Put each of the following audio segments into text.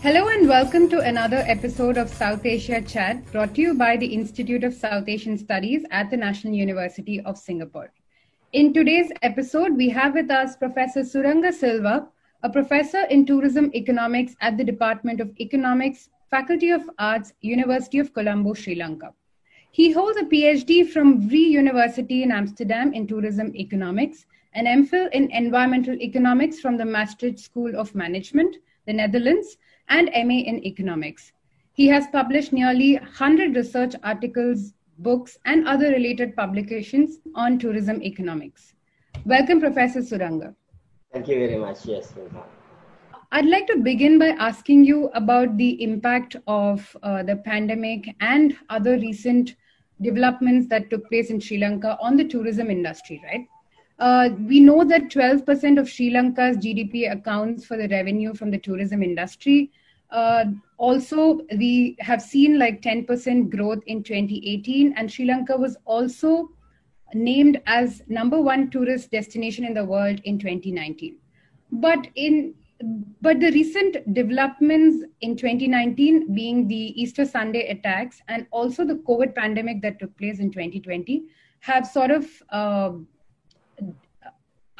Hello and welcome to another episode of South Asia Chat, brought to you by the Institute of South Asian Studies at the National University of Singapore. In today's episode, we have with us Professor Suranga Silva, a professor in tourism economics at the Department of Economics, Faculty of Arts, University of Colombo, Sri Lanka. He holds a PhD from Vrije University in Amsterdam in tourism economics, an MPhil in environmental economics from the Maastricht School of Management, the Netherlands, and MA in economics. He has published nearly 100 research articles, books, and other related publications on tourism economics. Welcome, Professor Suranga. Thank you very much. Yes. I'd like to begin by asking you about the impact of the pandemic and other recent developments that took place in Sri Lanka on the tourism industry, right? We know that 12% of Sri Lanka's GDP accounts for the revenue from the tourism industry. Also, we have seen like 10% growth in 2018, and Sri Lanka was also named as #1 tourist destination in the world in 2019. But the recent developments in 2019, being the Easter Sunday attacks and also the COVID pandemic that took place in 2020, have sort of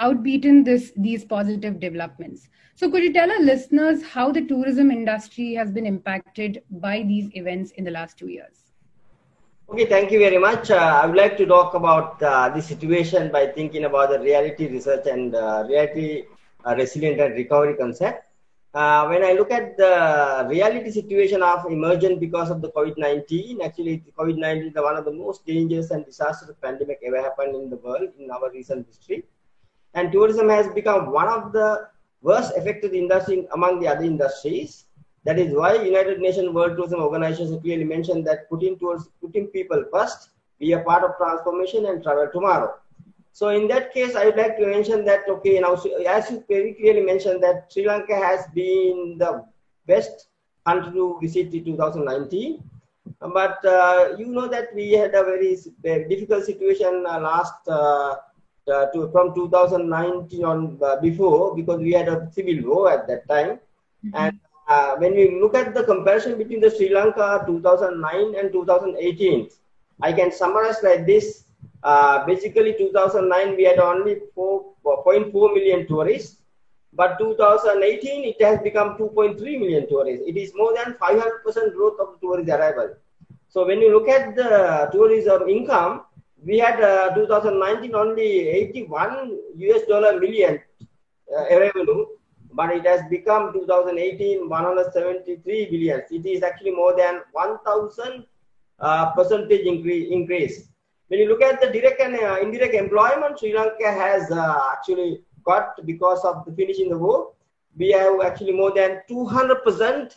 outbeaten these positive developments. So could you tell our listeners how the tourism industry has been impacted by these events in the last 2 years? Okay, thank you very much. I would like to talk about the situation by thinking about the reality research and reality resilient and recovery concept. When I look at the reality situation of emergence because of the COVID-19, actually COVID-19 is one of the most dangerous and disastrous pandemic ever happened in the world in our recent history. And tourism has become one of the worst affected industries among the other industries. That is why United Nations World Tourism Organization clearly mentioned that putting people first, be a part of transformation and travel tomorrow. So in that case, I would like to mention that, okay, now as you very clearly mentioned that Sri Lanka has been the best country to visit in 2019. But you know that we had a very difficult situation from 2019 on before, because we had a civil war at that time. Mm-hmm. And when we look at the comparison between the Sri Lanka 2009 and 2018, I can summarize like this. Basically 2009 we had only 4.4 million tourists, but 2018 it has become 2.3 million tourists. It is more than 500% growth of tourist arrival. So when you look at the tourism income, we had 2019 only $81 million revenue, but it has become 2018 173 billion. It is actually more than 1,000 percentage increase. When you look at the direct and indirect employment, Sri Lanka has actually got, because of the finishing the war, we have actually more than 200%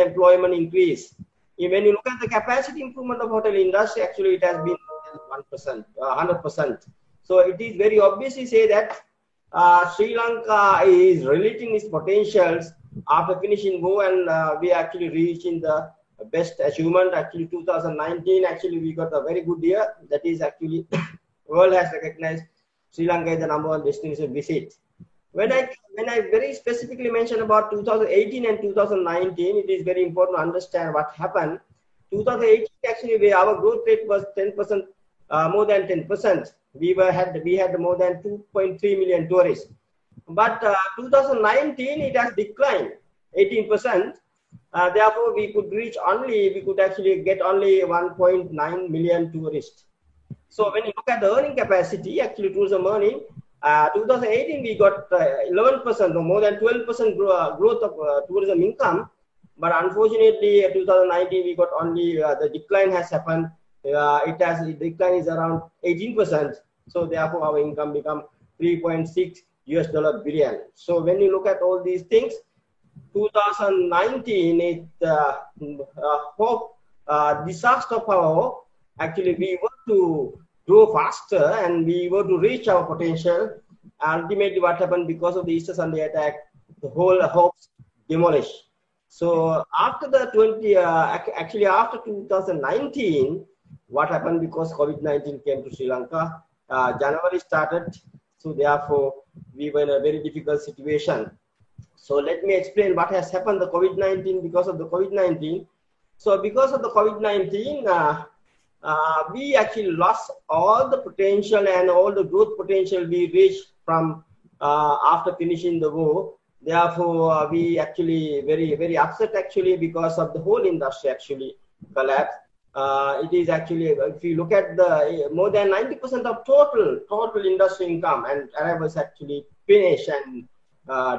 employment increase. When you look at the capacity improvement of hotel industry, actually it has been 100%. So it is very obvious to say that Sri Lanka is relating its potentials after finishing war, and we are actually reaching the best achievement. Actually 2019, actually we got a very good year. That is actually world has recognized Sri Lanka as the #1 destination visit. When I very specifically mention about 2018 and 2019, it is very important to understand what happened. 2018 actually our growth rate was 10%, more than 10%. We had more than 2.3 million tourists. But 2019 it has declined 18%. Therefore, we could actually get only 1.9 million tourists. So when you look at the earning capacity, actually tourism earning, 2018 we got 11% or more than 12% growth of tourism income. But unfortunately, 2019 we got only the decline has happened. The decline is around 18%. So therefore, our income become $3.6 billion. So when you look at all these things, 2019 is disaster power. Actually, we were to grow faster and we were to reach our potential. Ultimately, what happened because of the Easter Sunday attack, the whole hopes demolished. So after after 2019, what happened because COVID-19 came to Sri Lanka? January started, so therefore we were in a very difficult situation. So let me explain what has happened the COVID-19 because of the COVID-19. So because of the COVID-19, we actually lost all the potential and all the growth potential we reached from after finishing the war. Therefore, we actually very upset actually because of the whole industry actually collapsed. It is actually, if you look at the more than 90% of total industry income and arrivals actually finished and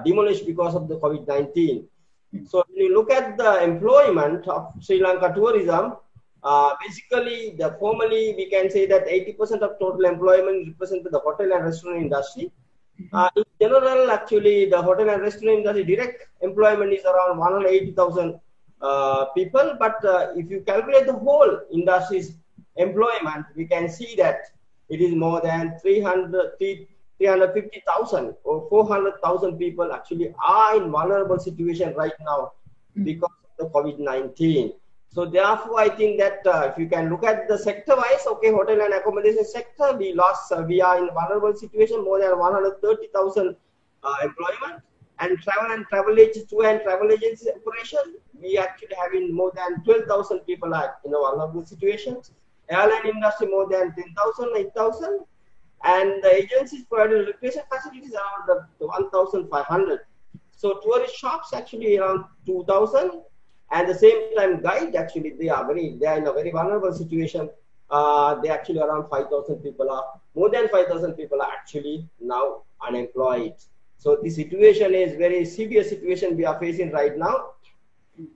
demolished because of the COVID-19. So when you look at the employment of Sri Lanka tourism, basically formally we can say that 80% of total employment represents the hotel and restaurant industry. In general, actually, the hotel and restaurant industry direct employment is around 180,000 people. But if you calculate the whole industry's employment, we can see that it is more than 350,000 or 400,000 people actually are in vulnerable situation right now because of the COVID-19. So therefore, I think that if you can look at the sector-wise, okay, hotel and accommodation sector, we are in a vulnerable situation, more than 130,000 employment. And travel agency, tour and travel agency operation, we actually having more than 12,000 people are in a vulnerable situations. Airline industry, more than 10,000, 8,000. And the agencies providing recreation facilities around 1,500. So tourist shops actually around 2,000. And the same time, guide actually they are in a very vulnerable situation. They actually around 5,000 people more than 5,000 people are actually now unemployed. So the situation is very severe situation we are facing right now.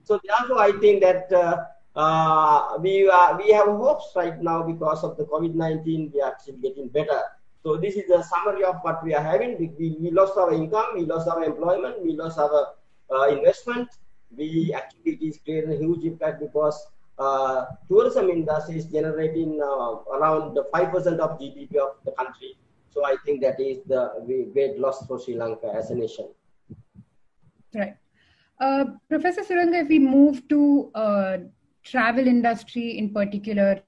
So therefore, I think that we have hopes right now because of the COVID-19. We are actually getting better. So this is a summary of what we are having. We lost our income, we lost our employment, we lost our investment. It is creating a huge impact because tourism industry is generating around 5% of GDP of the country. So I think that is the great loss for Sri Lanka as a nation. Right. Professor Suranga, if we move to travel industry in particular,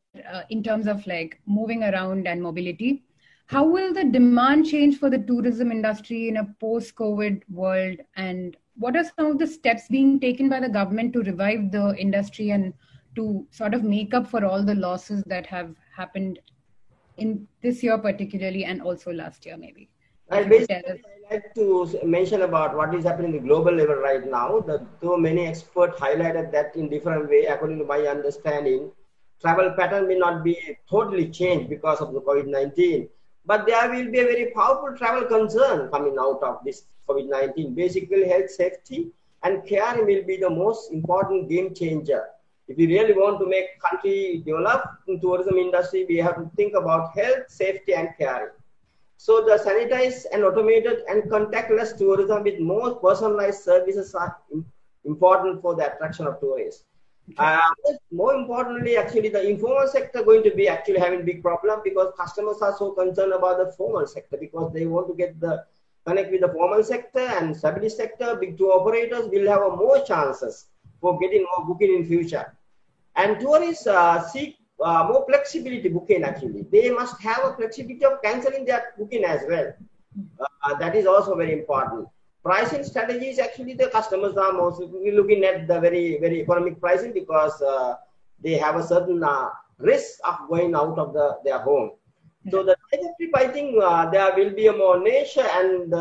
in terms of like moving around and mobility, how will the demand change for the tourism industry in a post-COVID world? And what are some of the steps being taken by the government to revive the industry and to sort of make up for all the losses that have happened in this year particularly and also last year maybe? I'd like to mention about what is happening at the global level right now. Though many experts highlighted that in different way, according to my understanding, travel pattern may not be totally changed because of the COVID-19. But there will be a very powerful travel concern coming out of this COVID-19. Basically, health, safety, and care will be the most important game changer. If we really want to make country develop in tourism industry, we have to think about health, safety, and care. So the sanitized and automated and contactless tourism with more personalized services are important for the attraction of tourists. More importantly, actually, the informal sector going to be actually having big problem because customers are so concerned about the formal sector because they want to get the connect with the formal sector and stability sector. Big tour operators will have more chances for getting more booking in future. And tourists seek more flexibility booking actually. They must have a flexibility of cancelling their booking as well. That is also very important. Pricing strategies, actually the customers are mostly looking at the very economic pricing because they have a certain risk of going out of their home. So the trip, I think there will be a more nature and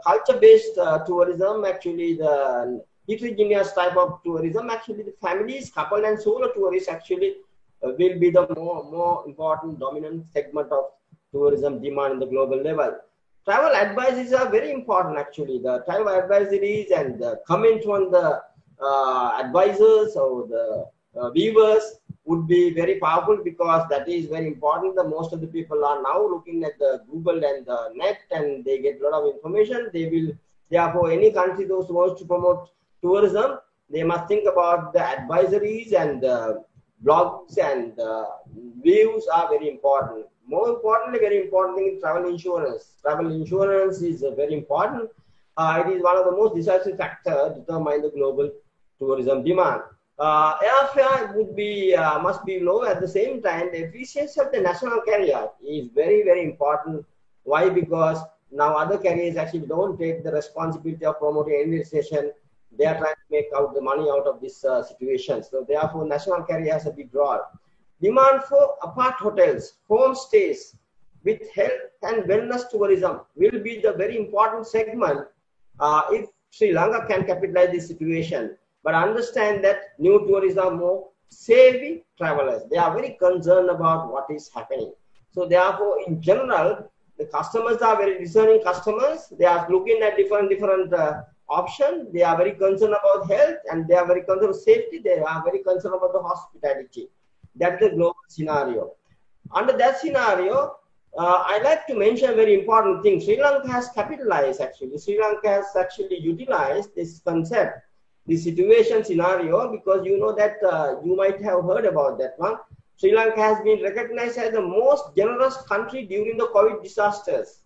culture-based tourism, actually the heterogeneous type of tourism, actually the families, couple and solo tourists actually will be the more important dominant segment of tourism demand in the global level. Travel advisories are very important actually. The travel advisories and the comment on the advisors or the viewers would be very powerful because that is very important. The most of the people are now looking at the Google and the net and they get a lot of information. They will, therefore, any country those who wants to promote tourism, they must think about the advisories and the blogs and views are very important. More importantly, very important thing is travel insurance. Travel insurance is very important. It is one of the most decisive factors determine the global tourism demand. Airfare would be must be low. At the same time, the efficiency of the national carrier is very important. Why? Because Now other carriers actually don't take the responsibility of promoting any destination. They are trying to make out the money out of this situation. So therefore, national carrier has a big role. Demand for apart hotels, homestays with health and wellness tourism will be the very important segment if Sri Lanka can capitalize this situation. But understand that new tourists are more savvy travelers. They are very concerned about what is happening. So therefore, in general, the customers are very discerning customers. They are looking at different options. They are very concerned about health and they are very concerned about safety. They are very concerned about the hospitality. That's the global scenario. Under that scenario, I like to mention a very important thing. Sri Lanka has capitalized actually. Sri Lanka has actually utilized this concept, the situation scenario, because you know that you might have heard about that one. Sri Lanka has been recognized as the most generous country during the COVID disasters.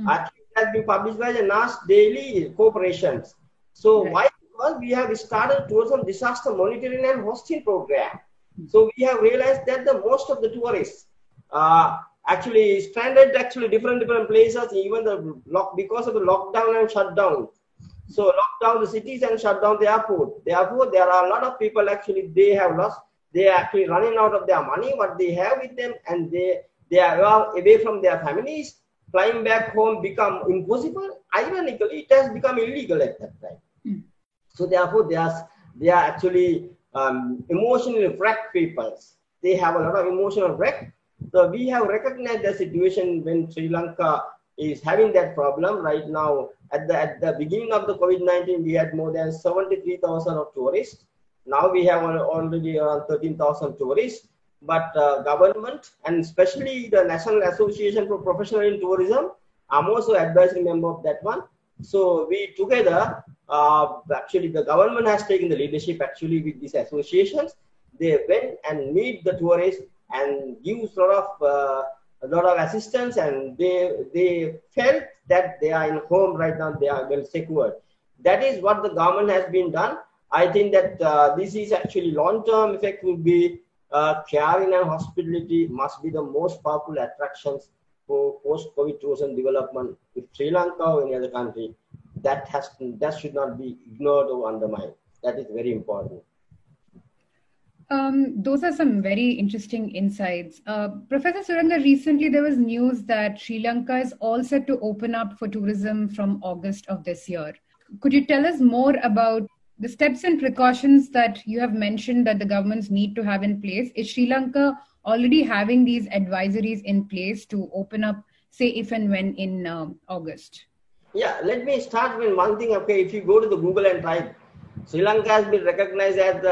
Actually, it has been published by the NAS Daily Corporations. So why? Because we have started tourism disaster monitoring and hosting program. So we have realized that the most of the tourists actually stranded different places, even because of the lockdown and shutdown. So lock down the cities and shut down the airport. Therefore, there are a lot of people actually they are actually running out of their money, what they have with them, and they are away from their families. Flying back home become impossible. Ironically, it has become illegal at that time. So therefore, they are actually emotionally wrecked people. They have a lot of emotional wreck. So we have recognized the situation when Sri Lanka is having that problem right now. At the beginning of the COVID-19, we had more than 73,000 of tourists. Now we have already around 13,000 tourists. But government and especially the National Association for Professional in Tourism, I'm also advisory member of that one. So we together, actually the government has taken the leadership actually with these associations. They went and meet the tourists and give a lot of assistance, and they felt that they are in home right now, they are well secured. That is what the government has been done. I think that this is actually long-term effect will be caring and hospitality must be the most powerful attractions for post-COVID tourism development. If Sri Lanka or any other country, that should not be ignored or undermined. That is very important. Those are some very interesting insights. Professor Suranga, recently there was news that Sri Lanka is all set to open up for tourism from August of this year. Could you tell us more about the steps and precautions that you have mentioned that the governments need to have in place? Is Sri Lanka already having these advisories in place to open up, say, if and when in August? Yeah, let me start with one thing. Okay, if you go to the Google and type, Sri Lanka has been recognized as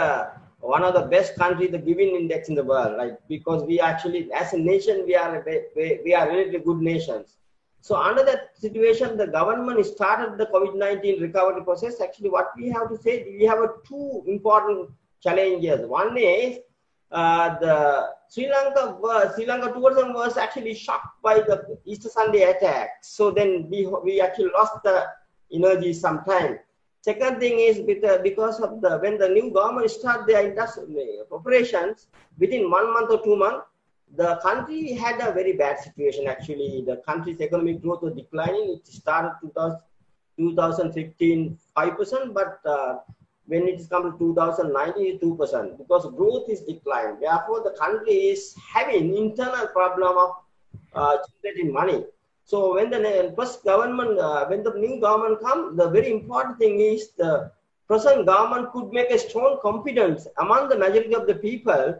one of the best countries, the giving index in the world, right? Because we actually, as a nation, we are relatively good nations. So under that situation, the government started the COVID-19 recovery process. Actually, what we have to say, we have two important challenges. One is the Sri Lanka tourism was actually shocked by the Easter Sunday attack. So then we actually lost the energy sometime. Second thing is because of when the new government started their industrial operations, within 1 month or 2 months, the country had a very bad situation. Actually, the country's economic growth was declining. It started 2015 5%, but when it comes to 2019, 2%, because growth is declined. Therefore, the country is having internal problem of generating money. So when the first government, when the new government comes, the very important thing is the present government could make a strong confidence among the majority of the people.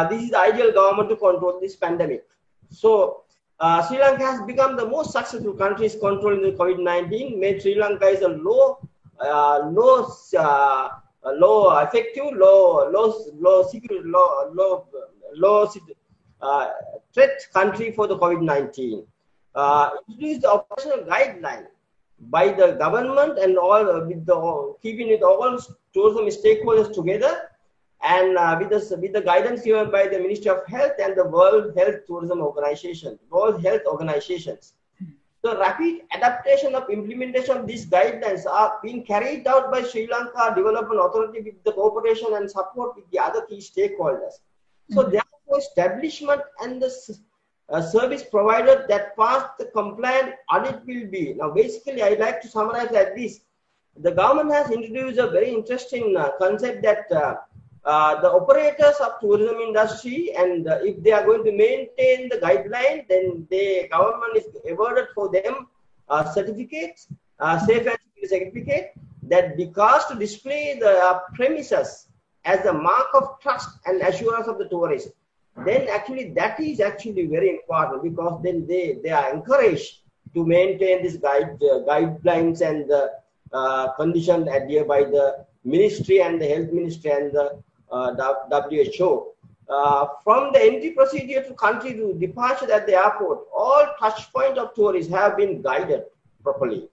This is the ideal government to control this pandemic. So Sri Lanka has become the most successful country controlling the COVID-19. Made Sri Lanka is a low threat country for the COVID-19. Introduced the operational guideline by the government and all keeping it all tourism stakeholders together, and with the guidance given by the Ministry of Health and the World Health Organizations. The rapid adaptation of implementation of these guidelines are being carried out by Sri Lanka Development Authority with the cooperation and support with the other key stakeholders. So therefore, establishment and the service provider that passed the compliant audit will be. Now, basically, I'd like to summarize like this. The government has introduced a very interesting concept that the operators of tourism industry, and if they are going to maintain the guideline, then the government is awarded for them certificates, safe and security certificate, that because to display the premises as a mark of trust and assurance of the tourist, then actually that is actually very important, because then they are encouraged to maintain this guidelines and the condition adhered by the ministry and the health ministry and the WHO. From the entry procedure to country to departure at the airport, all touch point of tourists have been guided properly.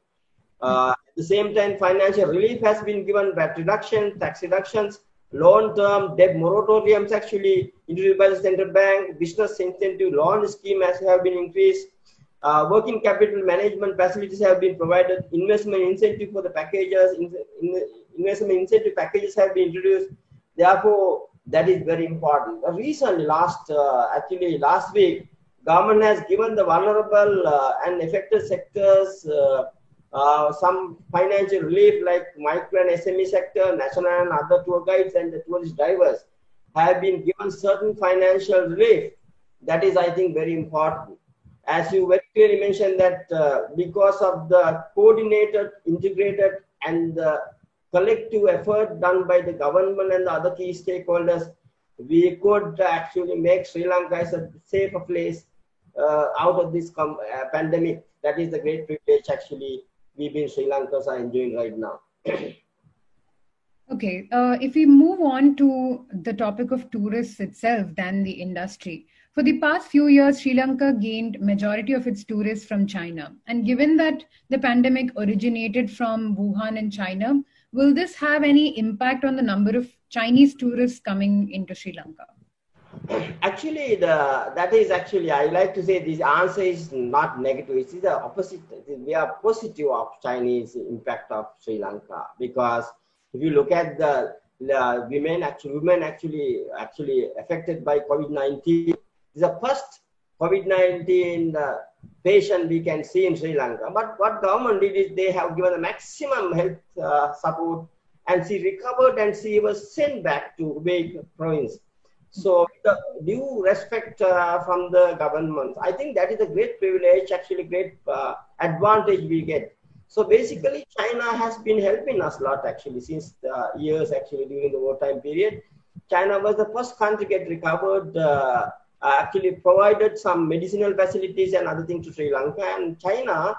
At the same time, financial relief has been given, VAT reduction, tax reductions, long-term debt moratoriums actually introduced by the central bank, business incentive loan scheme have been increased, working capital management facilities have been provided, investment incentive for the packages, investment incentive packages have been introduced. Therefore, that is very important. Recently, last week, government has given the vulnerable and affected sectors some financial relief, like micro and SME sector, national and other tour guides and the tourist drivers have been given certain financial relief. That is, I think, very important. As you very clearly mentioned that because of the coordinated, integrated and collective effort done by the government and the other key stakeholders, we could actually make Sri Lanka as a safer place out of this pandemic. That is the great privilege actually we being Sri Lankans are enjoying right now. Okay, if we move on to the topic of tourists itself than the industry. For the past few years, Sri Lanka gained majority of its tourists from China. And given that the pandemic originated from Wuhan in China, will this have any impact on the number of Chinese tourists coming into Sri Lanka? Actually, that is actually, I like to say this answer is not negative. It is the opposite. We are positive of Chinese impact of Sri Lanka, because if you look at the women actually affected by COVID-19, is the first COVID-19 patient we can see in Sri Lanka. But what government did is they have given the maximum health support, and she recovered and she was sent back to Hubei province. So the due respect from the government, I think that is a great privilege, actually great advantage we get. So basically, China has been helping us a lot actually since years actually during the wartime period. China was the first country to get recovered, actually provided some medicinal facilities and other things to Sri Lanka. And China,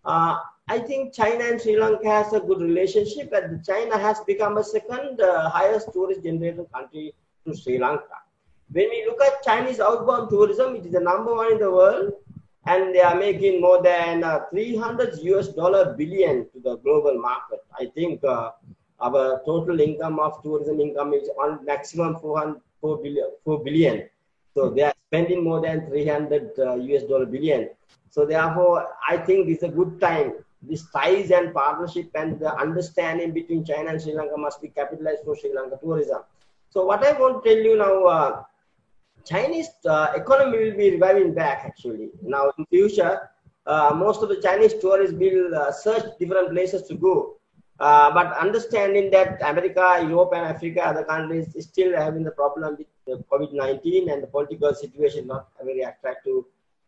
I think China and Sri Lanka has a good relationship, and China has become a second highest tourist generating country to Sri Lanka. When we look at Chinese outbound tourism, it is the number one in the world, and they are making more than $300 billion to the global market. I think our total income of tourism income is on maximum $4 billion. So they are spending more than $300 billion. So therefore, I think it's a good time. This ties and partnership and the understanding between China and Sri Lanka must be capitalized for Sri Lanka tourism. So what I want to tell you now, Chinese economy will be reviving back actually. Now in future, most of the Chinese tourists will search different places to go. But understanding that America, Europe and Africa, other countries is still having the problem with the COVID-19 and the political situation not very attractive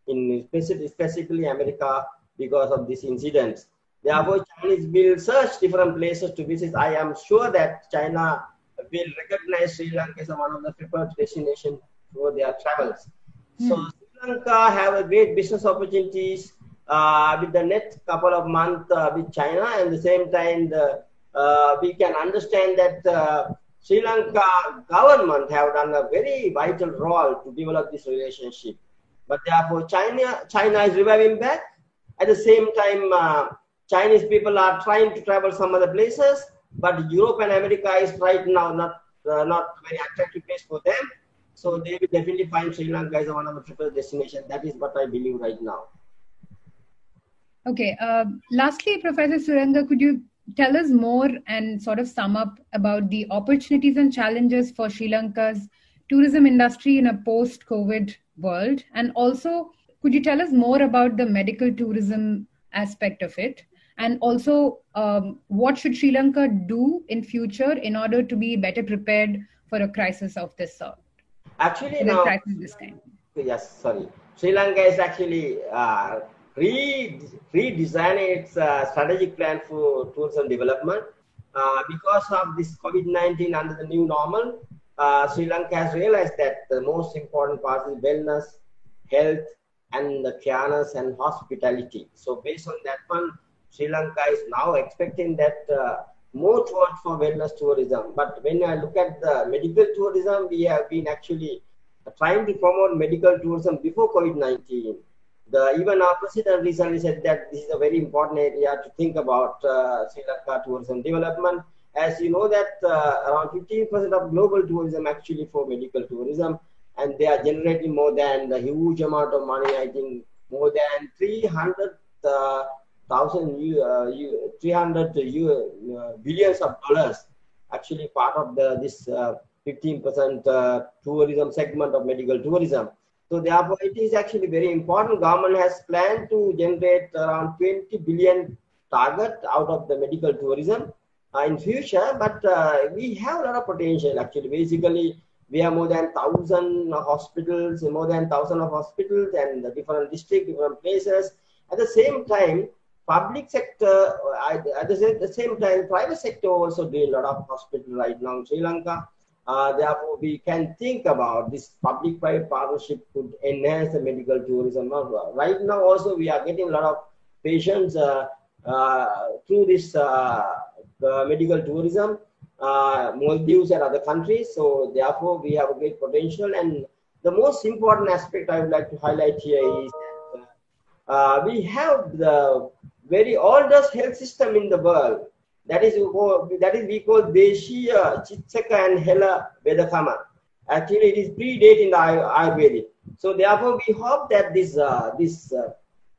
in specifically America because of these incidents. Therefore, Chinese will search different places to visit. I am sure that China will recognize Sri Lanka as one of the preferred destinations for their travels. So Sri Lanka have a great business opportunities with the next couple of months with China, and at the same time we can understand that Sri Lanka government have done a very vital role to develop this relationship. But therefore China is reviving back. At the same time, Chinese people are trying to travel some other places, but Europe and America is right now not very attractive place for them. So they will definitely find Sri Lanka as one of the preferred destinations. That is what I believe right now. Okay. Lastly, Professor Suranga, could you tell us more and sort of sum up about the opportunities and challenges for Sri Lanka's tourism industry in a post-COVID world? And also, could you tell us more about the medical tourism aspect of it? And also, what should Sri Lanka do in future in order to be better prepared for a crisis of this sort? Actually, now, crisis this kind. Yes, sorry. Sri Lanka is actually redesigning its strategic plan for tourism development. Because of this COVID-19 under the new normal, Sri Lanka has realized that the most important part is wellness, health, and the careness and hospitality. So based on that one, Sri Lanka is now expecting that more towards for wellness tourism. But when I look at the medical tourism, we have been actually trying to promote medical tourism before COVID-19. Even our president recently said that this is a very important area to think about Sri Lanka tourism development. As you know that around 15% of global tourism actually for medical tourism, and they are generating more than the huge amount of money. I think more than 300 billions of dollars actually part of this 15% tourism segment of medical tourism. So therefore, it is actually very important. Government has planned to generate around 20 billion target out of the medical tourism in future. But we have a lot of potential. Actually, basically, we have more than 1,000 hospitals, more than 1,000 of hospitals, and the different districts, different places. At the same time, public sector. At the same time, private sector also doing a lot of hospital right now in Sri Lanka. Therefore, we can think about this public-private partnership could enhance the medical tourism. Right now, also, we are getting a lot of patients through this medical tourism, Maldives and other countries. So, therefore, we have a great potential. And the most important aspect I would like to highlight here is we have the very oldest health system in the world. That is we call Deshiya, Chitsaka and Hela Vedakama. Actually, it is predating the Ayurvedic. So therefore, we hope that this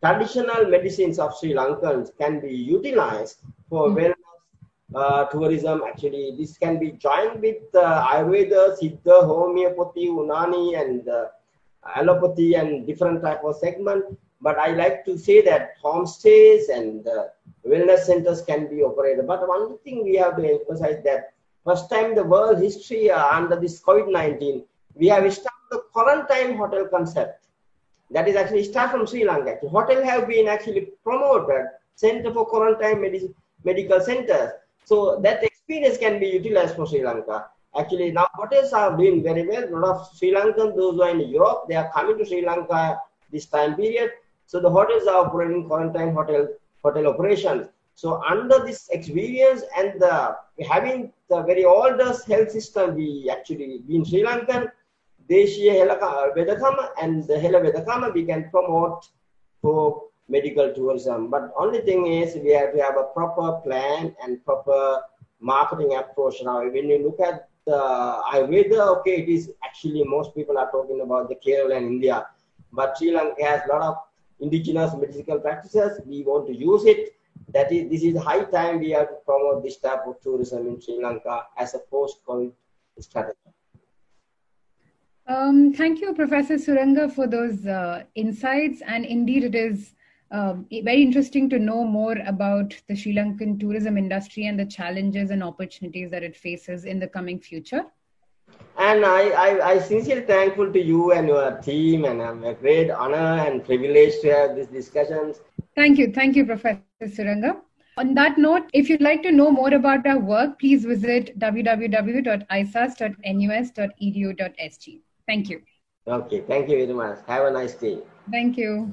traditional medicines of Sri Lankans can be utilized for wellness tourism. Actually, this can be joined with Ayurveda, Siddha, homeopathy, Unani, and allopathy and different type of segment. But I like to say that homestays and wellness centers can be operated. But one thing we have to emphasize that first time in the world history under this COVID-19, we have established the quarantine hotel concept. That is actually start from Sri Lanka. Hotel have been actually promoted, Center for Quarantine Medical Centers. So that experience can be utilized for Sri Lanka. Actually now hotels are doing very well. A lot of Sri Lankans, those who are in Europe, they are coming to Sri Lanka this time period. So the hotels are operating quarantine hotel operations. So under this experience and having the very oldest health system, we actually in Sri Lankan, Deshiya Hela Vedakama and the Hela Vedakama we can promote for medical tourism. But only thing is we have to have a proper plan and proper marketing approach. Now when you look at Ayurveda, okay, it is actually most people are talking about the Kerala and India, but Sri Lanka has a lot of indigenous medical practices. We want to use it. This is high time we have to promote this type of tourism in Sri Lanka as a post-COVID strategy. Thank you, Professor Suranga, for those insights. And indeed, it is very interesting to know more about the Sri Lankan tourism industry and the challenges and opportunities that it faces in the coming future. And I sincerely thankful to you and your team, and I'm a great honor and privilege to have these discussions. Thank you, Professor Suranga. On that note, if you'd like to know more about our work, please visit www.isas.nus.edu.sg. Thank you. Okay, thank you very much. Have a nice day. Thank you.